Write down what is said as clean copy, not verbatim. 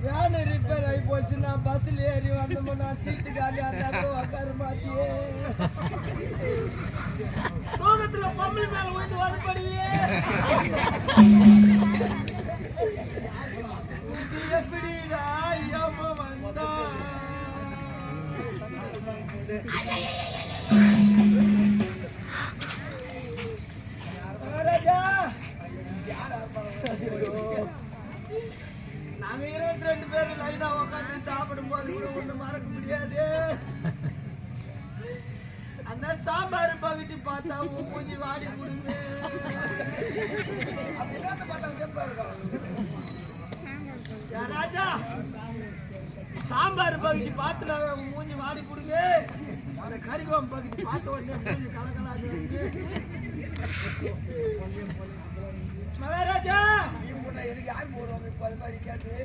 Van repair ஆகி போச்சுன்னா பஸ்ல ஏறி வந்தோம்னா சீட்டு காலி அந்த உட்கார மாட்டியே தூக்கத்துல பொம்மை மேல உயிர்ந்து வதப்படுவியே எப்படிடா ஐயம்மா வந்தா நாங்க 22 பேர் லைனா உட்காந்து சாப்பிடும் போது கூட ஒண்ணு மறக்க முடியாது. அந்த சாம்பார் பகுதி பார்த்தா மூஞ்சி வாடி கொடுங்க ராஜா. சாம்பார் பகுதி பார்த்து மூஞ்சி வாடி கொடுங்க. அந்த கறிவாம் பகுதி பார்த்த உடனே மூஞ்சி கலகலாது மகாராஜா. எனக்கு யார் போடுவாங்க இப்ப அது மாதிரி கேட்டு